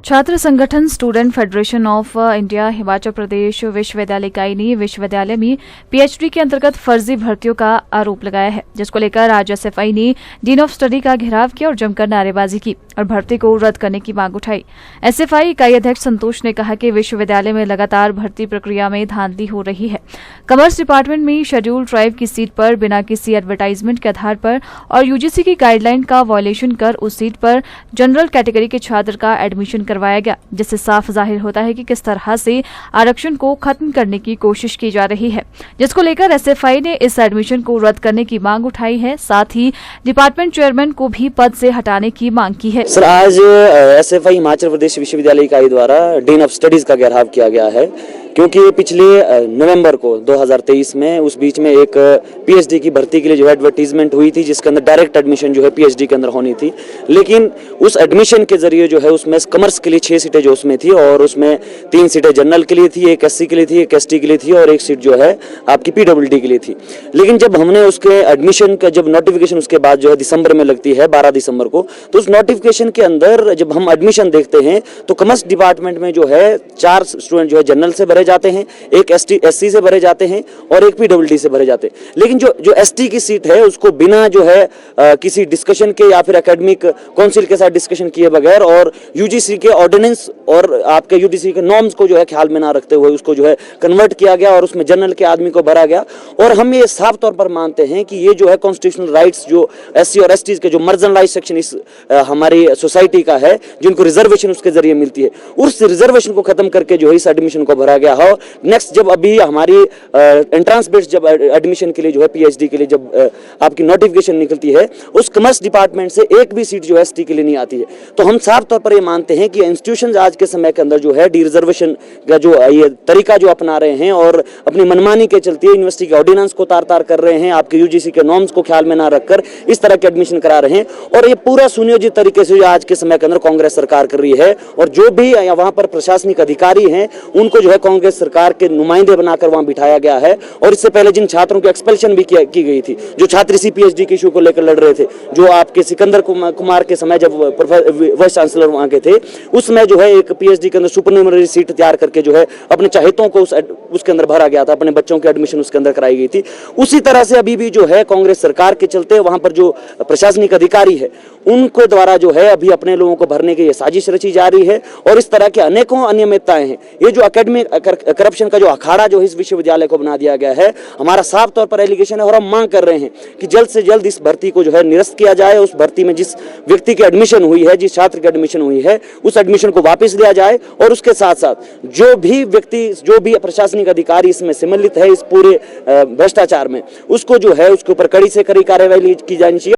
छात्र संगठन Student Federation of India Himachal Pradesh विश्वविद्यालय इकाई ने विश्वविद्यालय में पीएचडी के अंतर्गत फर्जी भर्तियों का आरोप लगाया है, जिसको लेकर आज एसएफआई ने डीन ऑफ स्टडी का घेराव किया और जमकर नारेबाजी की और भर्ती को रद्द करने की मांग उठाई। एसएफआई इकाई अध्यक्ष संतोष ने कहा कि विश्वविद्यालय में लगातार भर्ती प्रक्रिया में धांधली हो रही है। कॉमर्स डिपार्टमेंट में शेड्यूल ट्राइब की सीट पर बिना किसी एडवर्टाइजमेंट के आधार पर और यूजीसी की गाइडलाइन का वायलेशन कर उस सीट पर जनरल कैटेगरी के छात्र का एडमिशन करवाया गया, जिससे साफ जाहिर होता है कि किस तरह से आरक्षण को खत्म करने की कोशिश की जा रही है, जिसको लेकर एसएफआई ने इस एडमिशन को रद्द करने की मांग उठाई है। साथ ही डिपार्टमेंट चेयरमैन को भी पद से हटाने की मांग की है। सर, आज एसएफआई हिमाचल प्रदेश विश्वविद्यालय इकाई द्वारा डीन ऑफ स्टडीज का घेराव किया गया है, क्योंकि पिछले नवंबर को 2023 में उस बीच में एक पीएचडी की भर्ती के लिए जो एडवर्टीजमेंट हुई थी, जिसके अंदर डायरेक्ट एडमिशन जो है पीएचडी के अंदर होनी थी। लेकिन उस एडमिशन के जरिए जो है उसमें कॉमर्स के लिए 6 सीटें जो उसमें थी और उसमें 3 सीटें जनरल के लिए थी, एक एससी के लिए थी, एक एसटी के लिए थी और एक सीट जो है आपकी पीडब्ल्यूडी के लिए थी। लेकिन जब हमने उसके एडमिशन का जब नोटिफिकेशन उसके बाद जो है दिसंबर में लगती है 12 दिसंबर को, तो उस नोटिफिकेशन के अंदर जब हम एडमिशन देखते हैं तो कॉमर्स डिपार्टमेंट में जो है 4 स्टूडेंट जो है जनरल से भरे जाते हैं, एक एससी से भरे जाते हैं और एक पीडब्ल्यूडी से भरे जाते हैं। लेकिन जो एसटी की सीट है उसको बिना जो है किसी डिस्कशन के या फिर एकेडमिक काउंसिल के साथ डिस्कशन किए बगैर और यूजीसी के ऑर्डिनेंस और आपके यूजीसी के नॉर्म्स को जो है ख्याल में ना रखते हुए उसको जो है कन्वर्ट किया गया और उसमें जनरल के आदमी को भरा गया। और हम ये साफ तौर पर मानते हैं कि ये जो है कॉन्स्टिट्यूशनल राइट्स जो एससी और एसटी के जो मार्जिनलाइज्ड सेक्शन इस हमारी सोसाइटी का है, जिनको रिजर्वेशन उसके जरिए मिलती है, उस रिजर्वेशन को खत्म करके जो है इस एडमिशन को भरा गया हो। नेक्स्ट जब अभी हमारी एंट्रेंस बेस्ड जब एडमिशन के लिए जो है पीएचडी के लिए जब आपकी नोटिफिकेशन निकलती है, उस कॉमर्स डिपार्टमेंट से एक भी सीट जो है एसटी के लिए नहीं आती है। तो हम साफ तौर पर ये मानते हैं कि इंस्टीट्यूशंस आज के समय के अंदर जो है डी रिजर्वेशन का जो ये तरीका जो अपना रहे हैं और अपनी मनमानी के चलते यूनिवर्सिटी के ऑर्डिनेंस को तार कर रहे हैं, आपके यूजीसी के नॉर्म्स को ख्याल में ना रखकर इस तरह के एडमिशन करा रहे हैं। और ये पूरा सुनियोजित तरीके से आज के समय के अंदर कांग्रेस सरकार कर रही है और जो भी वहां पर प्रशासनिक अधिकारी हैं उनको जो है कांग्रेस सरकार के नुमाइंदे बनाकर वहां बिठाया गया है। और इससे पहले जिन छात्रों की एक्सपेल्शन भी की गई थी, जो छात्र इसी पीएचडी के इशू को लेकर लड़ रहे थे, जो आपके सिकंदर कुमार के समय जब वाइस चांसलर वहां के थे, उसमें जो है एक पीएचडी के अंदर सुपरन्यूमरी सीट तैयार करके जो है अपने चाहतों को उसके अंदर भरा गया था, अपने बच्चों की एडमिशन उसके अंदर कराई गई थी। उसी तरह से अभी भी जो है कांग्रेस सरकार के चलते वहां पर जो प्रशासनिक अधिकारी है उनके द्वारा जो है अभी अपने लोगों को भरने की साजिश रची जा रही है। और इस तरह के अनेकों अनियमितताएं हैं। ये जो एकेडमिक करप्शन का जो अखाड़ा जो इस विश्वविद्यालय को बना दिया गया है, हमारा साफ तौर पर एलिगेशन है और हम मांग कर रहे हैं कि जल्द से जल्द इस भर्ती को जो है निरस्त किया जाए। उस भर्ती में जिस व्यक्ति की एडमिशन हुई है, जिस छात्र की एडमिशन हुई है, उस एडमिशन को वापस लिया जाए और उसके साथ साथ जो भी व्यक्ति जो भी प्रशासनिक अधिकारी इसमें सम्मिलित है इस पूरे भ्रष्टाचार में, उसको जो है उसके ऊपर कड़ी से कड़ी कार्रवाई की जानी चाहिए।